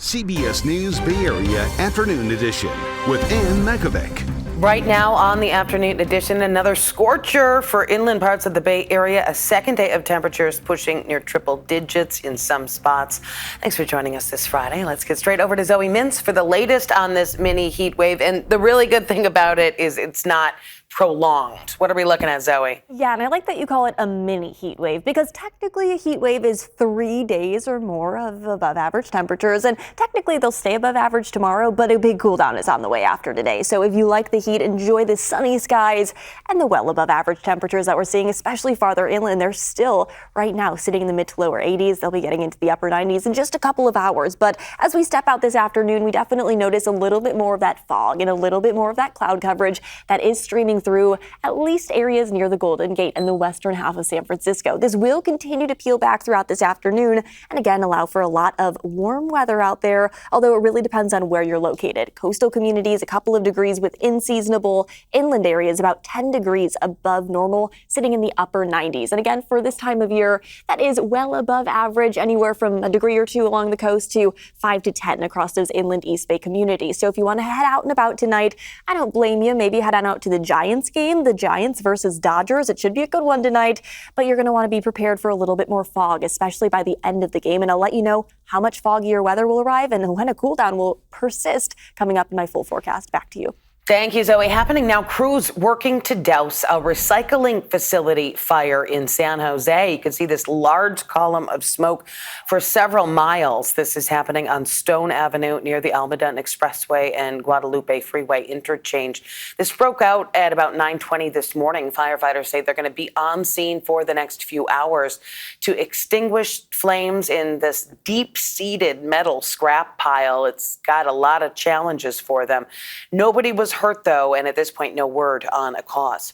CBS News Bay Area Afternoon Edition with Makovec. Right now on the afternoon edition, another scorcher for inland parts of the Bay Area. A second day of temperatures pushing near triple digits in some spots. Thanks for joining us this Friday. Let's get straight over to Zoe Mintz for the latest on this mini heat wave. And the really good thing about it is it's not prolonged. What are we looking at, Zoe? Yeah, and I like that you call it a mini heat wave because technically a heat wave is 3 days or more of above average temperatures, and technically they'll stay above average tomorrow, but a big cool down is on the way after today. So if you like the heat, enjoy the sunny skies and the well above average temperatures that we're seeing, especially farther inland. They're still right now sitting in the mid to lower 80s. They'll be getting into the upper 90s in just a couple of hours. But as we step out this afternoon, we definitely notice a little bit more of that fog and a little bit more of that cloud coverage that is streaming through at least areas near the Golden Gate and the western half of San Francisco. This will continue to peel back throughout this afternoon and again allow for a lot of warm weather out there, although it really depends on where you're located. Coastal communities, a couple of degrees within seasonable. Inland areas, about 10 degrees above normal, sitting in the upper 90s. And again, for this time of year, that is well above average, anywhere from a degree or two along the coast to 5 to 10 across those inland East Bay communities. So if you want to head out and about tonight, I don't blame you. Maybe head on out to the Giants game. The Giants versus Dodgers. It should be a good one tonight, but you're going to want to be prepared for a little bit more fog, especially by the end of the game. And I'll let you know how much foggier weather will arrive and when a cool down will persist coming up in my full forecast. Back to you. Thank you, Zoe. Happening now, crews working to douse a recycling facility fire in San Jose. You can see this large column of smoke for several miles. This is happening on Stone Avenue near the Almaden Expressway and Guadalupe Freeway interchange. This broke out at about 9:20 this morning. Firefighters say they're going to be on scene for the next few hours to extinguish flames in this deep-seated metal scrap pile. It's got a lot of challenges for them. Nobody was hurt, though, and at this point, no word on a cause.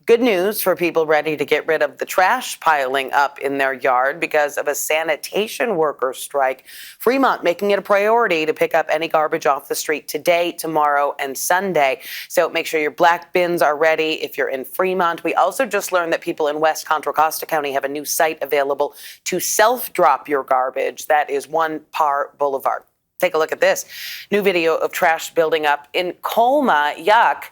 Good news for people ready to get rid of the trash piling up in their yard because of a sanitation worker strike. Fremont making it a priority to pick up any garbage off the street today, tomorrow, and Sunday. So make sure your black bins are ready if you're in Fremont. We also just learned that people in West Contra Costa County have a new site available to self-drop your garbage. That is One Par Boulevard. Take a look at this. New video of trash building up in Colma. Yuck.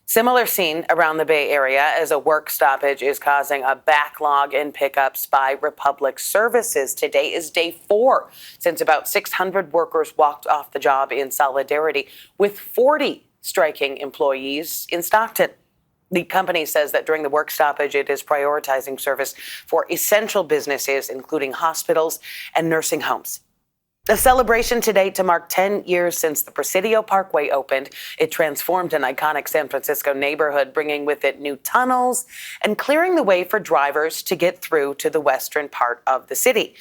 Similar scene around the Bay Area as a work stoppage is causing a backlog in pickups by Republic Services. Today is day 4 since about 600 workers walked off the job in solidarity with 40 striking employees in Stockton. The company says that during the work stoppage, it is prioritizing service for essential businesses, including hospitals and nursing homes. A celebration today to mark 10 years since the Presidio Parkway opened. It transformed an iconic San Francisco neighborhood, bringing with it new tunnels and clearing the way for drivers to get through to the western part of the city.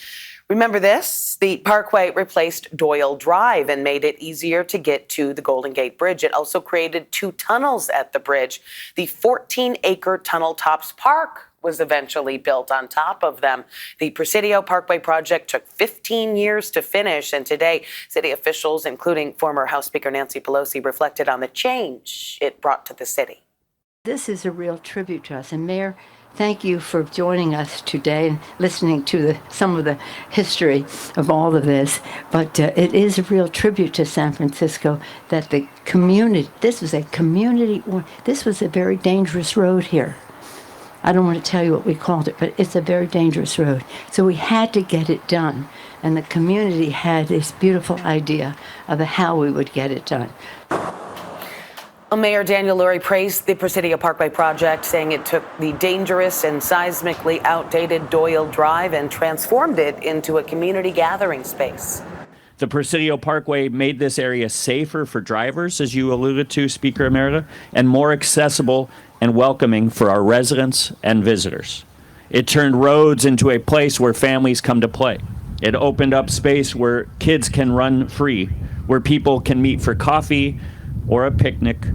Remember this? The Parkway replaced Doyle Drive and made it easier to get to the Golden Gate Bridge. It also created 2 tunnels at the bridge. The 14-acre Tunnel Tops Park was eventually built on top of them. The Presidio Parkway project took 15 years to finish, and today, city officials, including former House Speaker Nancy Pelosi, reflected on the change it brought to the city. This is a real tribute to us, and Mayor, thank you for joining us today and listening to some of the history of all of this. But it is a real tribute to San Francisco that the community, this was a very dangerous road here. I don't want to tell you what we called it, but it's a very dangerous road. So we had to get it done. And the community had this beautiful idea of how we would get it done. Well, Mayor Daniel Lurie praised the Presidio Parkway project, saying it took the dangerous and seismically outdated Doyle Drive and transformed it into a community gathering space. The Presidio Parkway made this area safer for drivers, as you alluded to, Speaker Emerita, and more accessible and welcoming for our residents and visitors. It turned roads into a place where families come to play. It opened up space where kids can run free, where people can meet for coffee or a picnic,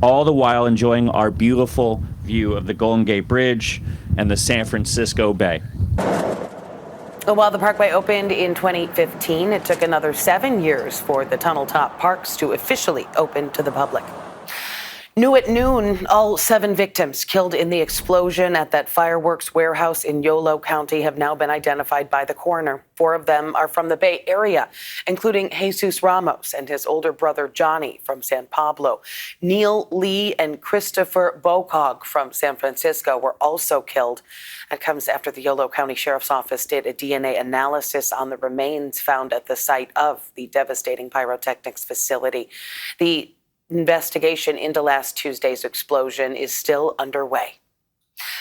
all the while enjoying our beautiful view of the Golden Gate Bridge and the San Francisco Bay. While the Parkway opened in 2015, it took another 7 years for the Tunnel Top Parks to officially open to the public. New at noon, all 7 victims killed in the explosion at that fireworks warehouse in Yolo County have now been identified by the coroner. 4 of them are from the Bay Area, including Jesus Ramos and his older brother Johnny from San Pablo. Neil Lee and Christopher Bocog from San Francisco were also killed. That comes after the Yolo County Sheriff's Office did a DNA analysis on the remains found at the site of the devastating pyrotechnics facility. The investigation into last Tuesday's explosion is still underway.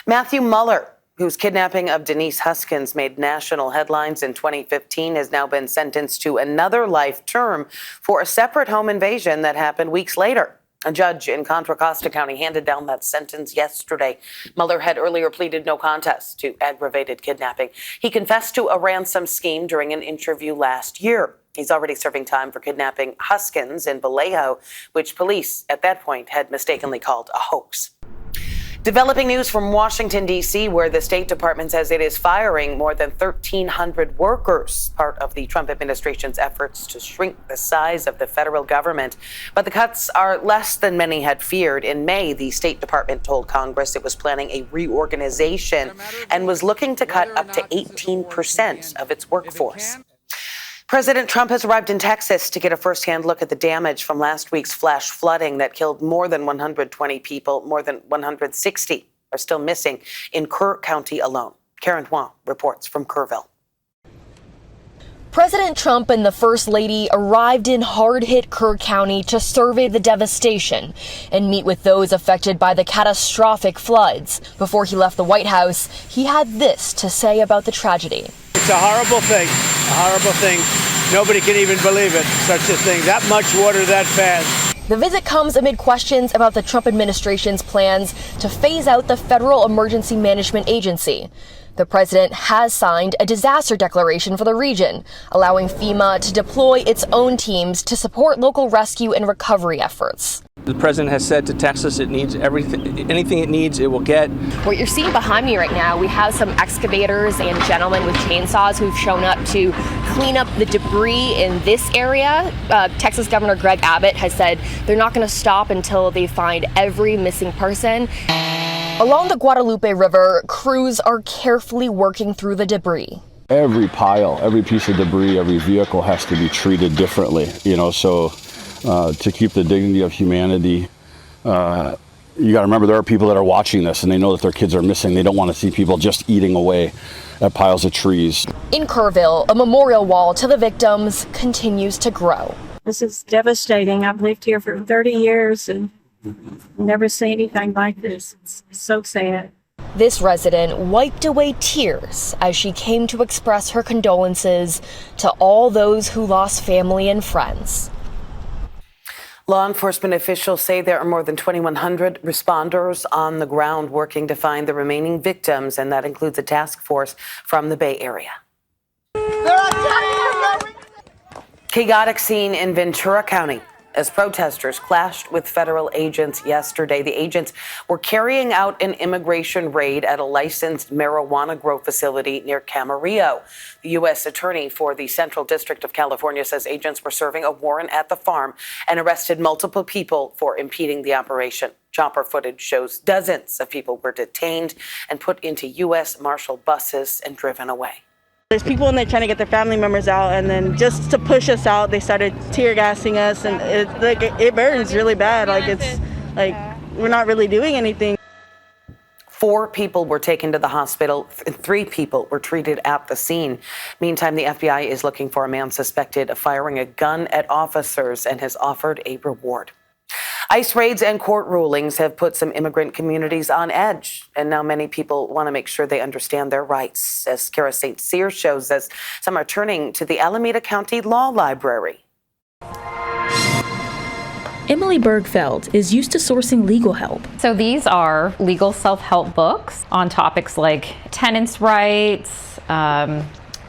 Matthew Mueller, whose kidnapping of Denise Huskins made national headlines in 2015, has now been sentenced to another life term for a separate home invasion that happened weeks later. A judge in Contra Costa County handed down that sentence yesterday. Mueller had earlier pleaded no contest to aggravated kidnapping. He confessed to a ransom scheme during an interview last year. He's already serving time for kidnapping Huskins in Vallejo, which police at that point had mistakenly called a hoax. Developing news from Washington, D.C., where the State Department says it is firing more than 1,300 workers, part of the Trump administration's efforts to shrink the size of the federal government. But the cuts are less than many had feared. In May, the State Department told Congress it was planning a reorganization and was looking to cut up to 18% of its workforce. President Trump has arrived in Texas to get a firsthand look at the damage from last week's flash flooding that killed more than 120 people. More than 160 are still missing in Kerr County alone. Karen Hua reports from Kerrville. President Trump and the First Lady arrived in hard-hit Kerr County to survey the devastation and meet with those affected by the catastrophic floods. Before he left the White House, he had this to say about the tragedy. It's a horrible thing. Nobody can even believe it, such a thing. That much water that fast. The visit comes amid questions about the Trump administration's plans to phase out the Federal Emergency Management Agency. The president has signed a disaster declaration for the region, allowing FEMA to deploy its own teams to support local rescue and recovery efforts. The president has said to Texas it needs anything it needs, it will get. What you're seeing behind me right now, we have some excavators and gentlemen with chainsaws who've shown up to clean up the debris in this area. Texas Governor Greg Abbott has said they're not going to stop until they find every missing person. Along the Guadalupe River, crews are carefully working through the debris. Every pile, every piece of debris, every vehicle has to be treated differently, so to keep the dignity of humanity. You got to remember there are people that are watching this and they know that their kids are missing. They don't want to see people just eating away at piles of trees. In Kerrville, a memorial wall to the victims continues to grow. This is devastating. I've lived here for 30 years and never seen anything like this. It's so sad. This resident wiped away tears as she came to express her condolences to all those who lost family and friends. Law enforcement officials say there are more than 2,100 responders on the ground working to find the remaining victims, and that includes a task force from the Bay Area. Chaotic scene in Ventura County as protesters clashed with federal agents yesterday. The agents were carrying out an immigration raid at a licensed marijuana grow facility near Camarillo. The U.S. attorney for the Central District of California says agents were serving a warrant at the farm and arrested multiple people for impeding the operation. Chopper footage shows dozens of people were detained and put into U.S. Marshal buses and driven away. There's people in there trying to get their family members out, and then just to push us out, they started tear gassing us, and it burns really bad. It's like we're not really doing anything. 4 people were taken to the hospital. 3 people were treated at the scene. Meantime, the FBI is looking for a man suspected of firing a gun at officers and has offered a reward. ICE raids and court rulings have put some immigrant communities on edge, and now many people want to make sure they understand their rights. As Kara St. Cyr shows us, some are turning to the Alameda County Law Library. Emily Bergfeld is used to sourcing legal help. So these are legal self-help books on topics like tenants' rights,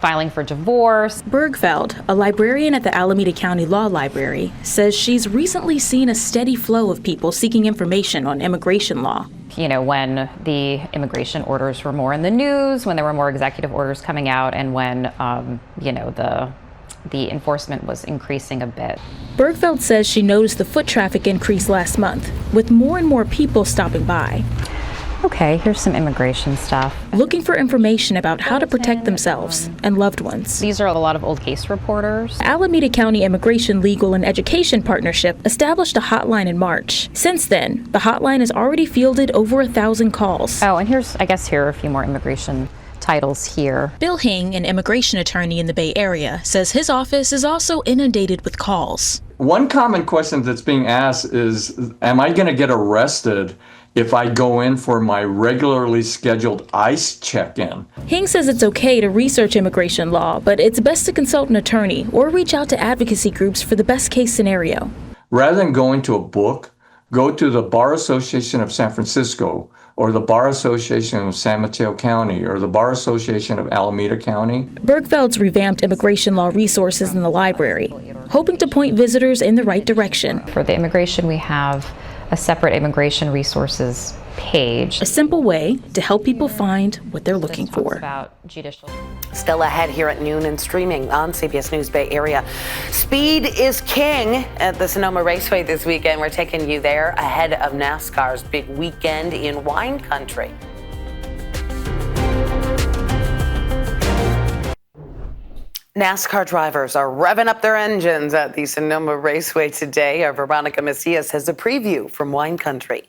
filing for divorce. Bergfeld, a librarian at the Alameda County Law Library, says she's recently seen a steady flow of people seeking information on immigration law. When the immigration orders were more in the news, when there were more executive orders coming out, and when, the the enforcement was increasing a bit. Bergfeld says she noticed the foot traffic increase last month, with more and more people stopping by. Okay, here's some immigration stuff. Looking for information about how to protect themselves and loved ones. These are a lot of old case reporters. Alameda County Immigration Legal and Education Partnership established a hotline in March. Since then, the hotline has already fielded over 1,000 calls. Oh, and here are a few more immigration titles here. Bill Hing, an immigration attorney in the Bay Area, says his office is also inundated with calls. One common question that's being asked is, am I going to get arrested if I go in for my regularly scheduled ICE check-in? Hing says it's okay to research immigration law, but it's best to consult an attorney or reach out to advocacy groups for the best case scenario. Rather than going to a book, go to the Bar Association of San Francisco, or the Bar Association of San Mateo County, or the Bar Association of Alameda County. Bergfeld's revamped immigration law resources in the library, hoping to point visitors in the right direction. For the immigration, we have a separate immigration resources page. A simple way to help people find what they're looking for. Still ahead here at noon and streaming on CBS News Bay Area. Speed is king at the Sonoma Raceway this weekend. We're taking you there ahead of NASCAR's big weekend in wine country. NASCAR drivers are revving up their engines at the Sonoma Raceway today. Our Veronica Macias has a preview from wine country.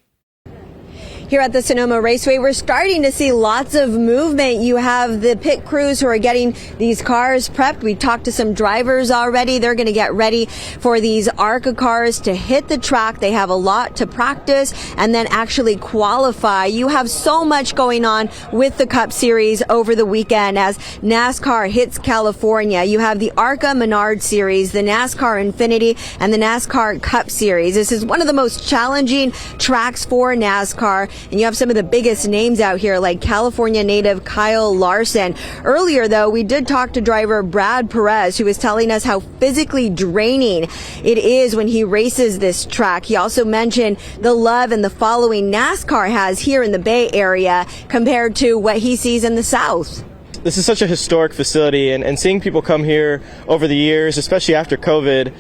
Here at the Sonoma Raceway, we're starting to see lots of movement. You have the pit crews who are getting these cars prepped. We talked to some drivers already. They're going to get ready for these ARCA cars to hit the track. They have a lot to practice and then actually qualify. You have so much going on with the Cup Series over the weekend as NASCAR hits California. You have the ARCA Menard Series, the NASCAR Infinity, and the NASCAR Cup Series. This is one of the most challenging tracks for NASCAR. And you have some of the biggest names out here like California native Kyle Larson. Earlier, though, we did talk to driver Brad Perez, who was telling us how physically draining it is when he races this track. He also mentioned the love and the following NASCAR has here in the Bay Area compared to what he sees in the South. This is such a historic facility, and seeing people come here over the years, especially after COVID,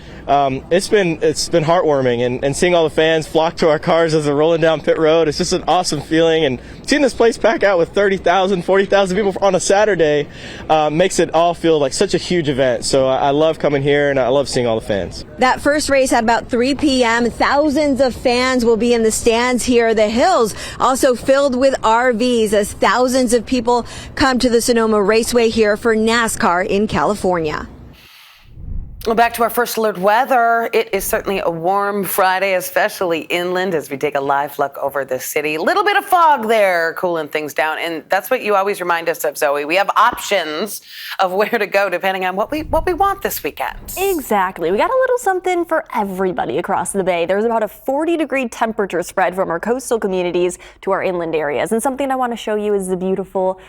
it's been heartwarming, and seeing all the fans flock to our cars as they're rolling down pit road, it's just an awesome feeling. And seeing this place pack out with 30,000, 40,000 people on a Saturday makes it all feel like such a huge event. So I love coming here, and I love seeing all the fans. That first race at about 3 p.m., thousands of fans will be in the stands here. The hills also filled with RVs as thousands of people come to the Sonoma Raceway here for NASCAR in California. Well, back to our first alert weather. It is certainly a warm Friday, especially inland, as we take a live look over the city. A little bit of fog there, cooling things down. And that's what you always remind us of, Zoe. We have options of where to go depending on what we want this weekend. Exactly. We got a little something for everybody across the bay. There's about a 40-degree temperature spread from our coastal communities to our inland areas. And something I want to show you is the beautiful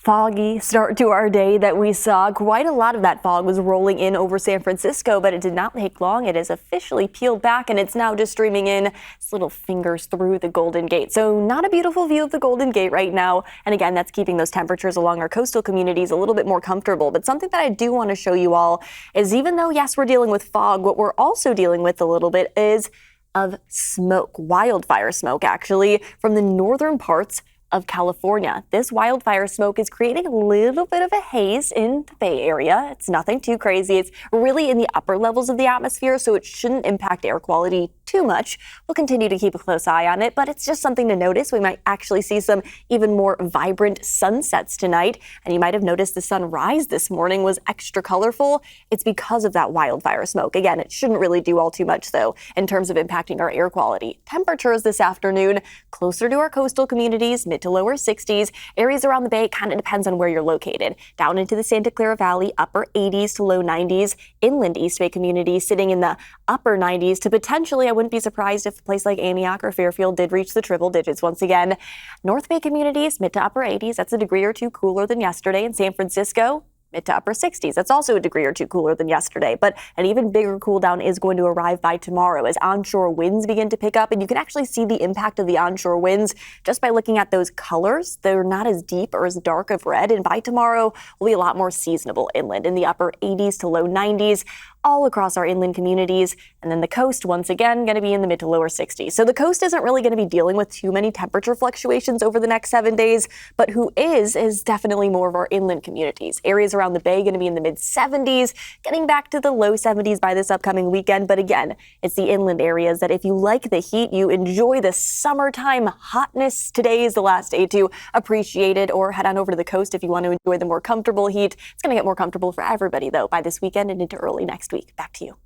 foggy start to our day that we saw. Quite a lot of that fog was rolling in over San Francisco, but it did not take long. It has officially peeled back, and it's now just streaming in its little fingers through the Golden Gate. So not a beautiful view of the Golden Gate right now. And again, that's keeping those temperatures along our coastal communities a little bit more comfortable. But something that I do want to show you all is, even though, yes, we're dealing with fog, what we're also dealing with a little bit is of smoke, wildfire smoke, actually, from the northern parts of California. This wildfire smoke is creating a little bit of a haze in the Bay Area. It's nothing too crazy. It's really in the upper levels of the atmosphere, so it shouldn't impact air quality too much. We'll continue to keep a close eye on it, but it's just something to notice. We might actually see some even more vibrant sunsets tonight, and you might have noticed the sunrise this morning was extra colorful. It's because of that wildfire smoke. Again, it shouldn't really do all too much, though, in terms of impacting our air quality. Temperatures this afternoon closer to our coastal communities, mid to lower 60s. Areas around the bay, kind of depends on where you're located. Down into the Santa Clara Valley, upper 80s to low 90s. Inland East Bay communities sitting in the upper 90s to potentially, I wouldn't be surprised if a place like Antioch or Fairfield did reach the triple digits once again. North Bay communities, mid to upper 80s. That's a degree or two cooler than yesterday. In San Francisco, mid to upper 60s. That's also a degree or two cooler than yesterday, but an even bigger cool down is going to arrive by tomorrow as onshore winds begin to pick up, and you can actually see the impact of the onshore winds just by looking at those colors. They're not as deep or as dark of red, and by tomorrow will be a lot more seasonable inland in the upper 80s to low 90s all across our inland communities, and then the coast once again going to be in the mid to lower 60s. So the coast isn't really going to be dealing with too many temperature fluctuations over the next 7 days, but who is definitely more of our inland communities. Areas around the bay going to be in the mid 70s, getting back to the low 70s by this upcoming weekend. But again, it's the inland areas that if you like the heat, you enjoy the summertime hotness, today is the last day to appreciate it, or head on over to the coast if you want to enjoy the more comfortable heat. It's going to get more comfortable for everybody though by this weekend and into early next week. Back to you.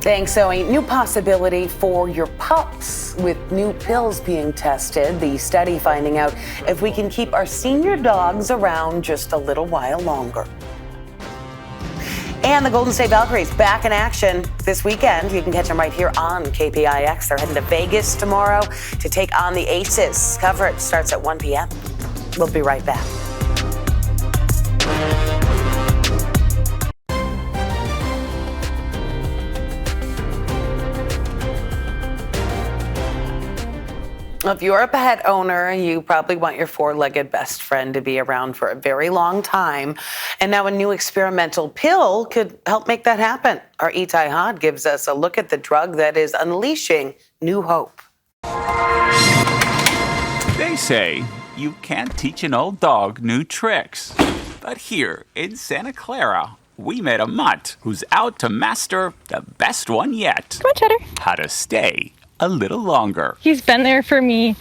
Thanks, Zoe. New possibility for your pups with new pills being tested. The study finding out if we can keep our senior dogs around just a little while longer. And the Golden State Valkyries back in action this weekend. You can catch them right here on KPIX. They're heading to Vegas tomorrow to take on the Aces. Coverage starts at 1 p.m. We'll be right back. If you're a pet owner, you probably want your four-legged best friend to be around for a very long time. And now a new experimental pill could help make that happen. Our Itai Had gives us a look at the drug that is unleashing new hope. They say you can't teach an old dog new tricks. But here in Santa Clara, we met a mutt who's out to master the best one yet. Come on, Cheddar. How to stay a little longer. He's been there for me,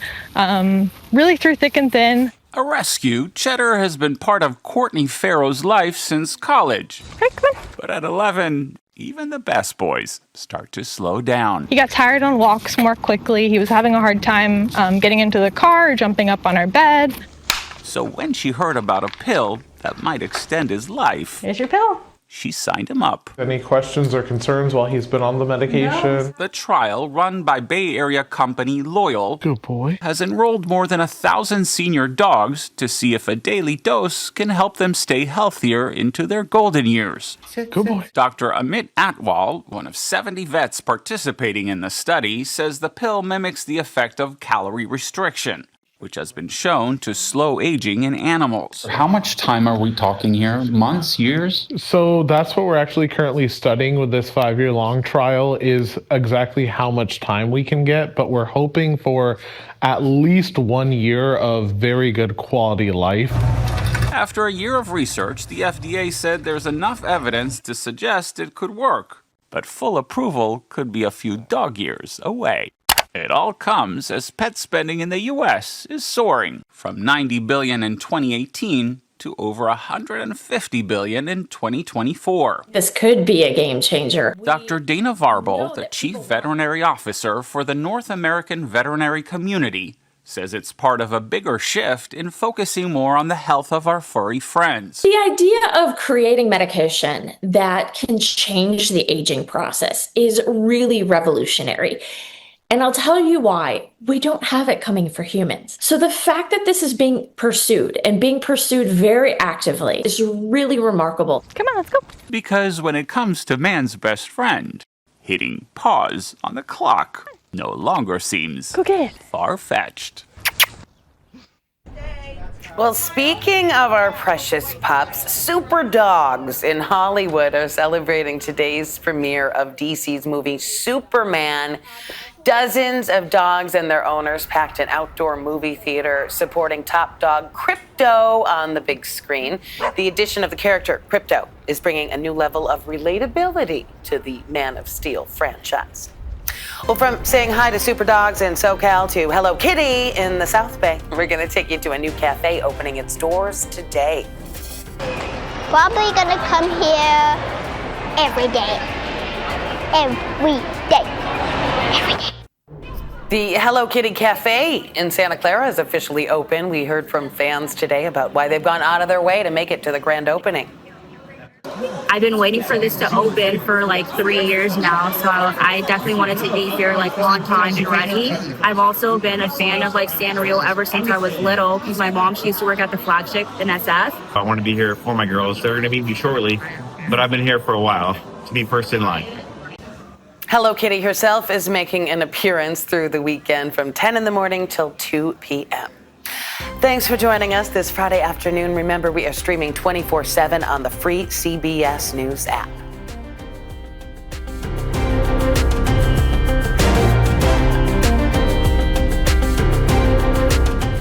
really through thick and thin. A rescue, Cheddar has been part of Courtney Farrow's life since college. Right, come on. But at 11, even the best boys start to slow down. He got tired on walks more quickly. He was having a hard time getting into the car, jumping up on our bed. So when she heard about a pill that might extend his life, here's your pill. She signed him up. Any questions or concerns while he's been on the medication? No. The trial, run by Bay Area company Loyal, good boy, has enrolled more than 1,000 senior dogs to see if a daily dose can help them stay healthier into their golden years. Good boy. Dr. Amit Atwal, one of 70 vets participating in the study, says the pill mimics the effect of calorie restriction, which has been shown to slow aging in animals. How much time are we talking here? Months, years? So that's what we're actually currently studying with this 5-year-long trial, is exactly how much time we can get, but we're hoping for at least 1 year of very good quality life. After a year of research, the FDA said there's enough evidence to suggest it could work, but full approval could be a few dog years away. It all comes as pet spending in the U.S. is soaring from $90 billion in 2018 to over $150 billion in 2024. This could be a game changer. Dr. Dana Varble, the Chief Veterinary Officer for the North American veterinary community, says it's part of a bigger shift in focusing more on the health of our furry friends. The idea of creating medication that can change the aging process is really revolutionary. And I'll tell you why. We don't have it coming for humans. So the fact that this is being pursued and being pursued very actively is really remarkable. Come on, let's go. Because when it comes to man's best friend, hitting pause on the clock no longer seems far-fetched. Well, speaking of our precious pups, super dogs in Hollywood are celebrating today's premiere of DC's movie Superman. Dozens of dogs and their owners packed an outdoor movie theater supporting top dog Crypto on the big screen. The addition of the character Crypto is bringing a new level of relatability to the Man of Steel franchise. Well, from saying hi to super dogs in SoCal to Hello Kitty in the South Bay, we're going to take you to a new cafe opening its doors today. Probably going to come here every day. Every day. Every day. The Hello Kitty Cafe in Santa Clara is officially open. We heard from fans today about why they've gone out of their way to make it to the grand opening. I've been waiting for this to open for like 3 years now, so I definitely wanted to be here like on time and ready. I've also been a fan of like Sanrio ever since I was little because my mom, she used to work at the flagship in SF. I want to be here for my girls. They're going to meet me shortly, but I've been here for a while to be first in line. Hello Kitty herself is making an appearance through the weekend from 10 in the morning till 2 p.m. Thanks for joining us this Friday afternoon. Remember, we are streaming 24/7 on the free CBS News app.